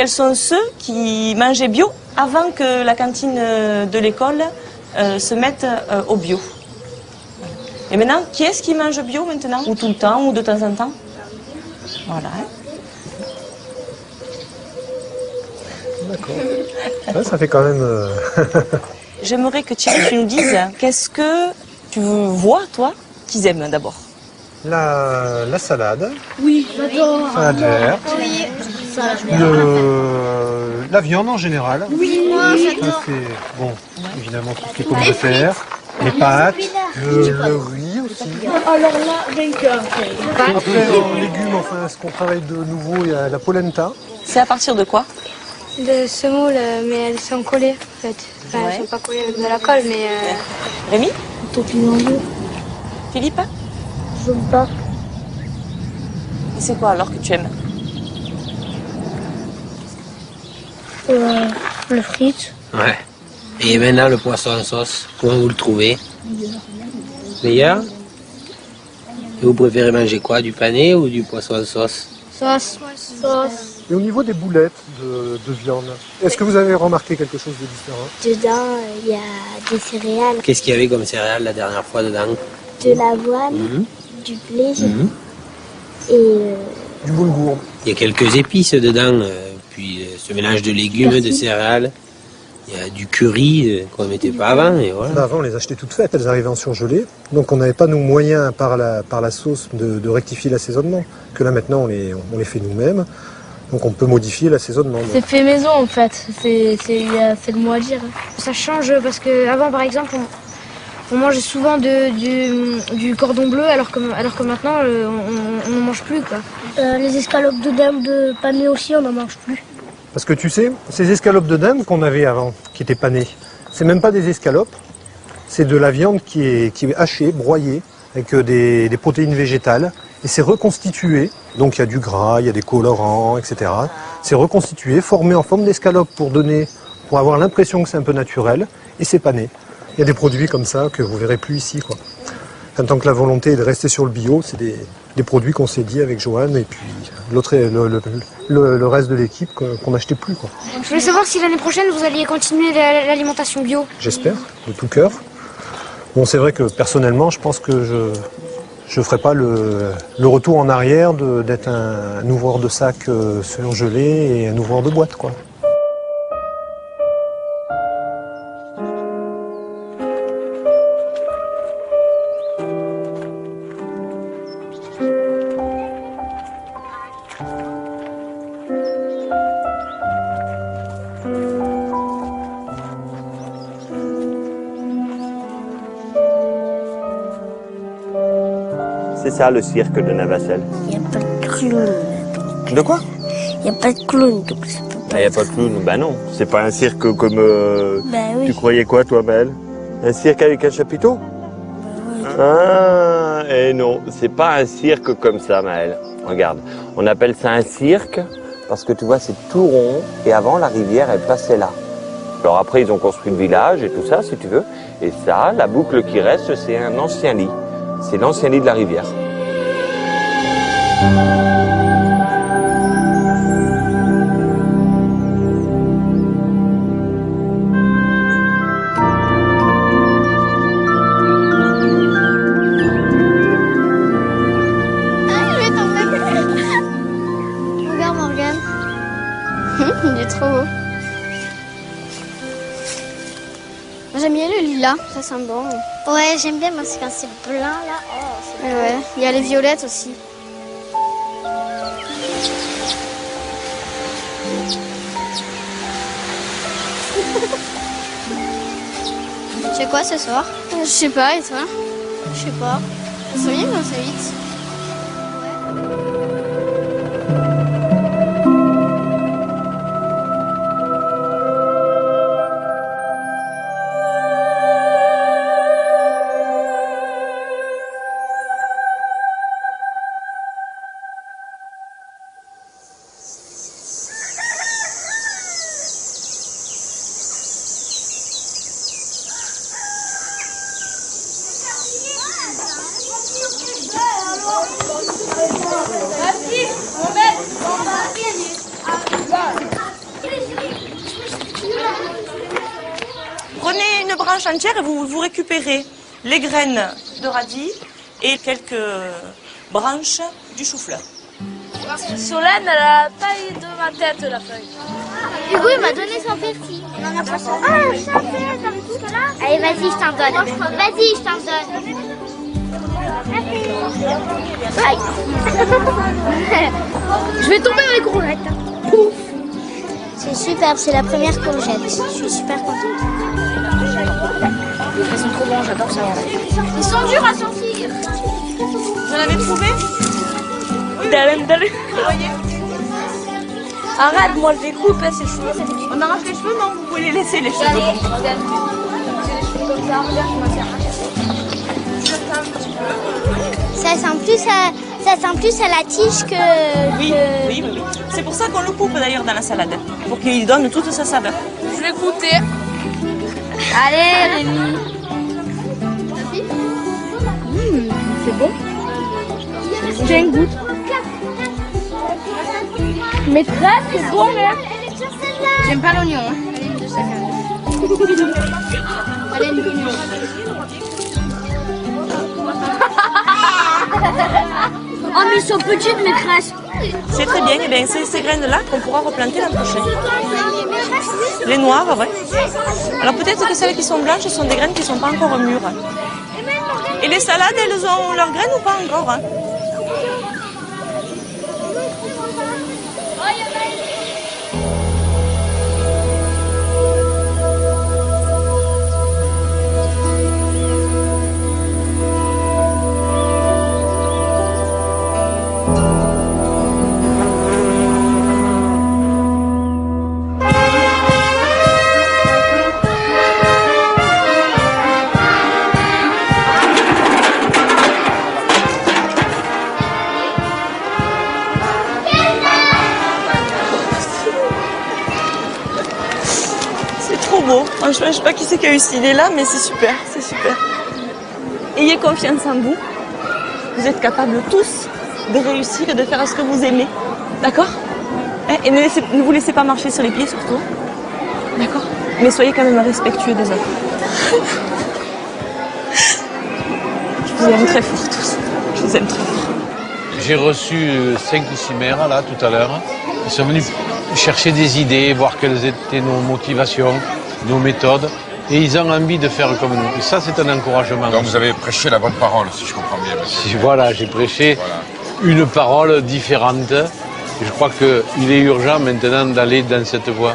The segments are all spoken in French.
quels sont ceux qui mangeaient bio avant que la cantine de l'école se mette au bio. Et maintenant, qui est-ce qui mange bio maintenant? Ou tout le temps, ou de temps en temps? Voilà. D'accord. Ouais, ça fait quand même... J'aimerais que Thierry, tu nous dises, qu'est-ce que tu vois, toi, qu'ils aiment d'abord? La salade. Oui, j'adore. Salade verte. Oui. La viande en général. Oui, moi j'adore. Bon, évidemment, tout ce qui est pommes de terre, les pâtes, le riz aussi. Alors là, vainqueur. Après, en légumes, enfin, ce qu'on travaille de nouveau, il y a la polenta. C'est à partir de quoi? De semoule, mais elles sont collées en fait. Enfin, Ouais. elles sont pas collées avec de la colle, mais... Rémi? Topinambour. Philippe? Je veux pas. Et c'est quoi alors que tu aimes? Le frites. Ouais. Et maintenant, le poisson en sauce, comment vous le trouvez? Meilleur? Et vous préférez manger quoi? Du pané ou du poisson en sauce? Sauce. Et au niveau des boulettes de viande, est-ce que vous avez remarqué quelque chose de différent? Dedans, il y a des céréales, Qu'est-ce qu'il y avait comme céréales la dernière fois dedans? de l'avoine, Mhm. du blé Mhm. et Du boulgour. Il y a quelques épices dedans, puis ce mélange de légumes, de céréales. Il y a du curry qu'on ne mettait pas avant, et voilà. Avant, on les achetait toutes faites, elles arrivaient en surgelé. Donc on n'avait pas nos moyens, par la sauce, de rectifier l'assaisonnement. Que là maintenant, on les fait nous-mêmes. Donc on peut modifier l'assaisonnement. C'est fait maison en fait, c'est le mot à dire. Ça change parce qu'avant par exemple, on mangeait souvent du cordon bleu alors que maintenant on n'en mange plus quoi. Les escalopes de dinde de pané aussi, on n'en mange plus. Parce que tu sais, ces escalopes de dinde qu'on avait avant, qui étaient panées, c'est même pas des escalopes, c'est de la viande qui est hachée, broyée, avec des protéines végétales, et c'est reconstitué. Donc il y a du gras, il y a des colorants, etc. C'est reconstitué, formé en forme d'escalope pour avoir l'impression que c'est un peu naturel, et c'est pané. Il y a des produits comme ça que vous verrez plus ici, quoi. En tant que la volonté est de rester sur le bio, c'est des produits qu'on s'est dit avec Joanne et puis le reste de l'équipe qu'on n'achetait plus, quoi. Je voulais savoir si l'année prochaine vous alliez continuer l'alimentation bio. J'espère, de tout cœur. Bon, c'est vrai que personnellement, je pense que je ne ferai pas le retour en arrière d'être un ouvreur de sacs surgelés et un ouvreur de boîtes, quoi. C'est ça le cirque de Navacelles. il n'y a pas de clown. De quoi? Il n'y a pas de clown, donc ça peut Il n'y a pas de clown. Ben non, c'est pas un cirque comme... Ben oui. Tu croyais quoi toi, Maëlle? Un cirque avec un chapiteau? Ah, et non, c'est pas un cirque comme ça, Maëlle. Regarde, on appelle ça un cirque parce que tu vois, c'est tout rond et avant, la rivière, elle passait là. Alors après, ils ont construit le village et tout ça, si tu veux. Et ça, la boucle qui reste, c'est un ancien lit. C'est l'ancien lit de la rivière. Regarde Morgane. Il est trop beau. J'aime bien le lilas, ça sent bon. Ouais, j'aime bien parce que quand c'est blanc là. Oh, c'est Ouais, ouais. Il y a les violettes aussi. Tu fais quoi ce soir? Je sais pas, et toi? Je sais pas. Ça vient ou ça vite? une branche entière et vous récupérez les graines de radis et quelques branches du chou-fleur. Solène, elle a taille de ma tête la feuille. Hugo, il m'a donné son petit. On en a pas ça. Ah, ça fait. Allez, vas-y, je t'en donne. Vas-y, je t'en donne. Aïe. Je vais tomber avec Roulette. C'est superbe, c'est la première courgette. Je suis super contente. Ils sont trop bons, j'adore ça. Ils sont durs à sortir. Vous en avez trouvé? Arrête, moi je les coupe, ses cheveux. On arrache les cheveux? Non, vous pouvez les laisser les cheveux. Ça sent plus à la tige que... Oui, oui, oui, oui. C'est pour ça qu'on le coupe d'ailleurs dans la salade, pour qu'il donne toute sa saveur. Je vais goûter. Allez, Rémi. C'est bon. J'ai un goût. Maîtresse, c'est bon, hein. J'aime pas l'oignon. Oh, mais ils sont petites, maîtresse. C'est très bien, et bien c'est ces graines-là qu'on pourra replanter l'an prochain. Les noires, ouais. Alors peut-être que celles qui sont blanches sont des graines qui ne sont pas encore mûres. Et les salades, elles ont leurs graines ou pas encore, hein? Trop beau. Franchement, je sais pas qui c'est qui a eu cette idée-là, mais c'est super, c'est super. Ayez confiance en vous. Vous êtes capables tous de réussir et de faire ce que vous aimez. D'accord? Et ne vous laissez pas marcher sur les pieds surtout. D'accord? Mais soyez quand même respectueux des autres. Je vous aime très fort tous. Je vous aime très fort. J'ai reçu 5 ou 6 maires là tout à l'heure. Ils sont venus chercher des idées, voir quelles étaient nos motivations, nos méthodes. Et ils ont envie de faire comme nous. Et ça, c'est un encouragement. Donc vous avez prêché la bonne parole, si je comprends bien. Voilà, j'ai prêché une parole différente. Et je crois qu'il est urgent maintenant d'aller dans cette voie.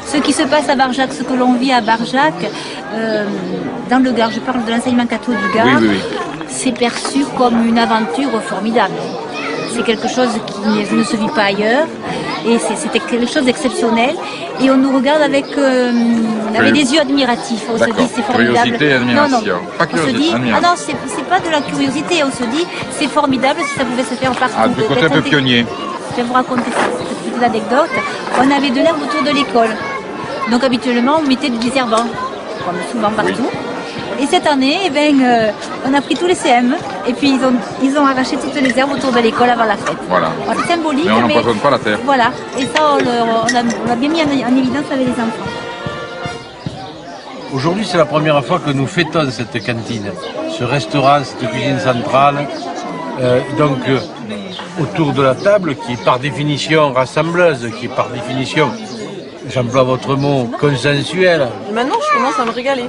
Ce qui se passe à Barjac, ce que l'on vit à Barjac, dans le Gard, je parle de l'enseignement catho du Gard, c'est perçu comme une aventure formidable. C'est quelque chose qui ne se vit pas ailleurs et c'était quelque chose d'exceptionnel et on nous regarde avec des yeux admiratifs. On se dit c'est formidable. Curiosité et admiration. Non, pas curiosité, on se dit, admiration. ah non, c'est pas de la curiosité, on se dit c'est formidable si ça pouvait se faire partout. Ah, du côté un peu pionnier. Je vais vous raconter ça, cette petite anecdote. On avait de l'herbe autour de l'école. Donc habituellement on mettait du désherbant, comme souvent partout. Et cette année, on a pris tous les CM et puis ils ont arraché toutes les herbes autour de l'école avant la fête. Voilà. C'est symbolique. Mais on n'empoisonne pas la terre. Voilà. Et ça, on l'a bien mis en évidence avec les enfants. Aujourd'hui, c'est la première fois que nous fêtons cette cantine, ce restaurant, cette cuisine centrale. Autour de la table, qui est par définition rassembleuse, qui est par définition, j'emploie votre mot, consensuel. Et maintenant, je commence à me régaler.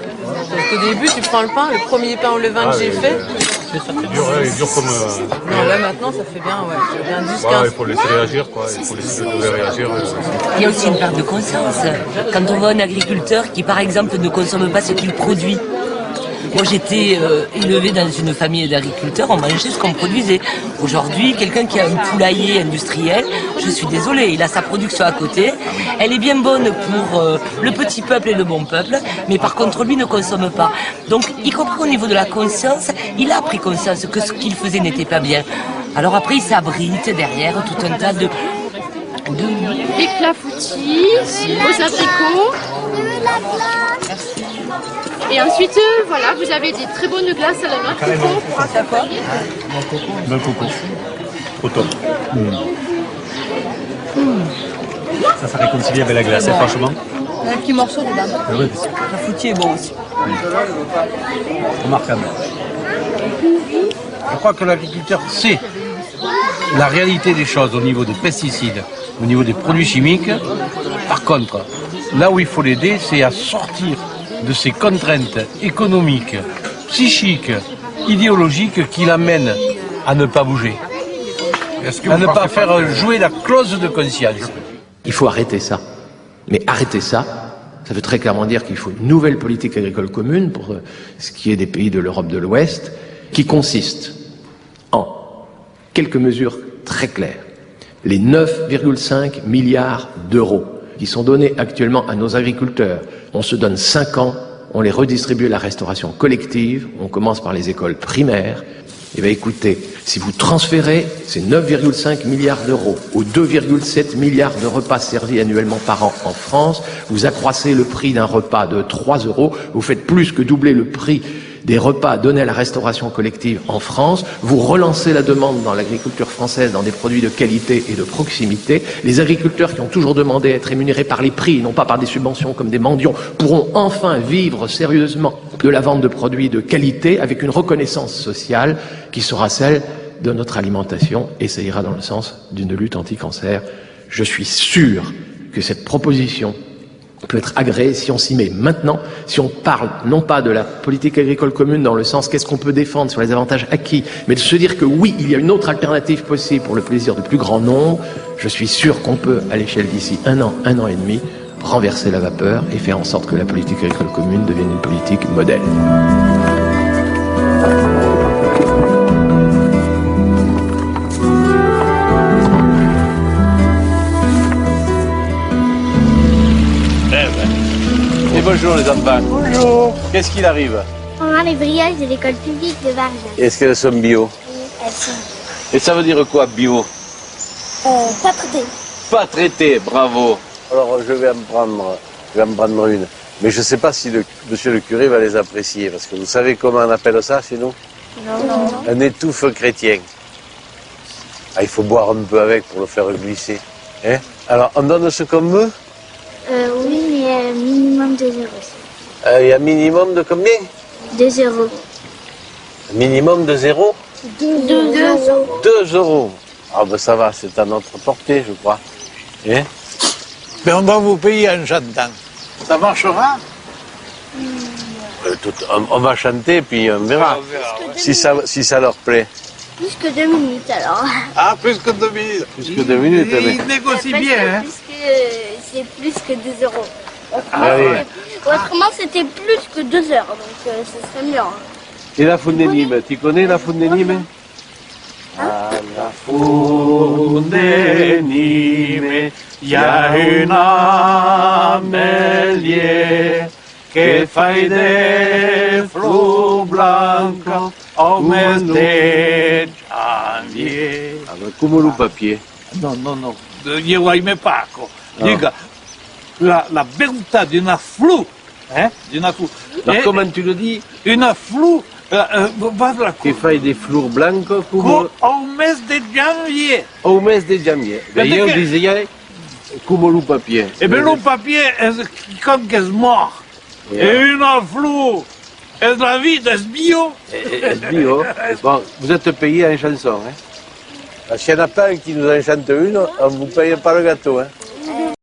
Parce qu'au début, tu prends le pain, le premier pain au levain que j'ai fait. C'est dur comme... Non, là maintenant, ça fait bien, ça fait bien 10-15. il faut laisser réagir, quoi. Il faut laisser réagir. Il y a aussi une part de conscience. Quand on voit un agriculteur qui, par exemple, ne consomme pas ce qu'il produit. Moi, j'étais élevée dans une famille d'agriculteurs, on mangeait ce qu'on produisait. Aujourd'hui, quelqu'un qui a un poulailler industriel, je suis désolée, il a sa production à côté. Elle est bien bonne pour le petit peuple et le bon peuple, mais par contre, lui ne consomme pas. Donc, y compris au niveau de la conscience, il a pris conscience que ce qu'il faisait n'était pas bien. Alors après, il s'abrite derrière tout un tas de des clafoutis, aux abricots. Et ensuite, voilà, vous avez des très bonnes glaces à la noix de coco. Le coco. Au top. Ça réconcilie avec la glace, franchement. Un petit morceau dedans. Le clafoutis est bon aussi. Remarquable. Je crois que l'agriculteur sait la réalité des choses au niveau des pesticides, au niveau des produits chimiques. Par contre, là où il faut l'aider, c'est à sortir de ces contraintes économiques, psychiques, idéologiques qui l'amènent à ne pas bouger, à ne pas faire jouer la clause de conscience. Il faut arrêter ça. Mais arrêter ça, ça veut très clairement dire qu'il faut une nouvelle politique agricole commune pour ce qui est des pays de l'Europe de l'Ouest, qui consiste en quelques mesures très claires. Les 9,5 milliards d'euros qui sont donnés actuellement à nos agriculteurs, on se donne 5 ans, on les redistribue à la restauration collective, on commence par les écoles primaires. Eh bien écoutez, si vous transférez ces 9,5 milliards d'euros aux 2,7 milliards de repas servis annuellement par an en France, vous accroissez le prix d'un repas de 3 euros, vous faites plus que doubler le prix des repas donnés à la restauration collective en France, vous relancez la demande dans l'agriculture française dans des produits de qualité et de proximité. Les agriculteurs qui ont toujours demandé à être rémunérés par les prix, non pas par des subventions comme des mendiants, pourront enfin vivre sérieusement de la vente de produits de qualité avec une reconnaissance sociale qui sera celle de notre alimentation et ça ira dans le sens d'une lutte anti-cancer. Je suis sûr que cette proposition peut être agréé si on s'y met maintenant, si on parle non pas de la politique agricole commune dans le sens qu'est-ce qu'on peut défendre sur les avantages acquis, mais de se dire que oui, il y a une autre alternative possible pour le plaisir du plus grand nombre. Je suis sûr qu'on peut, à l'échelle d'ici un an et demi, renverser la vapeur et faire en sorte que la politique agricole commune devienne une politique modèle. Bonjour les enfants. Bonjour. Qu'est-ce qu'il arrive? On a les brioches de l'école publique de Barjac. Est-ce qu'elles sont bio? Oui, elles sont. Et ça veut dire quoi, bio? Pas traitées. Pas traité, bravo. Alors je vais en prendre une. Mais je ne sais pas si monsieur le curé va les apprécier, parce que vous savez comment on appelle ça chez nous? Non. Un étouffe chrétien. Ah, il faut boire un peu avec pour le faire glisser. Hein? Alors, on donne ce qu'on veut? Oui, mais minimum 2 euros. Il y a un minimum de combien? 2 euros. Un minimum de 0? 2 euros. 2 euros. Ah ben ça va, c'est à notre portée, je crois. Hein? Mais on va vous payer en chantant. Ça marchera? On va chanter, puis on verra. Si ça leur plaît. Plus que 2 minutes alors. Ah, plus que 2 minutes. Plus que 2 minutes, mais... Il négocie bien, hein? C'est plus que 2 euros. Allez. Autrement, c'était plus que 2 heures, donc ce serait mieux. Et la Fundenime, tu connais la Fundenime? À la Fundenime, il y a une amélie qui fait des fleurs blancs au mes de janvier. Avec come le papier. No, io ahimè Paco. Dica, la beltà di una flù, di una flù. Comment tu le dis? Una flù, vada Qui fait des fleurs blancs comme... au mes de janvier. Au mes de janvier. D'ailleurs, on disait come le papier. E per un papier è comme che mort. E una flù, è la vita, è bio. Bio. Bon, vous êtes payé en chanson. Hein? S'il n'y en a pas un qui nous en chante une, on ne vous paye pas le gâteau. Hein?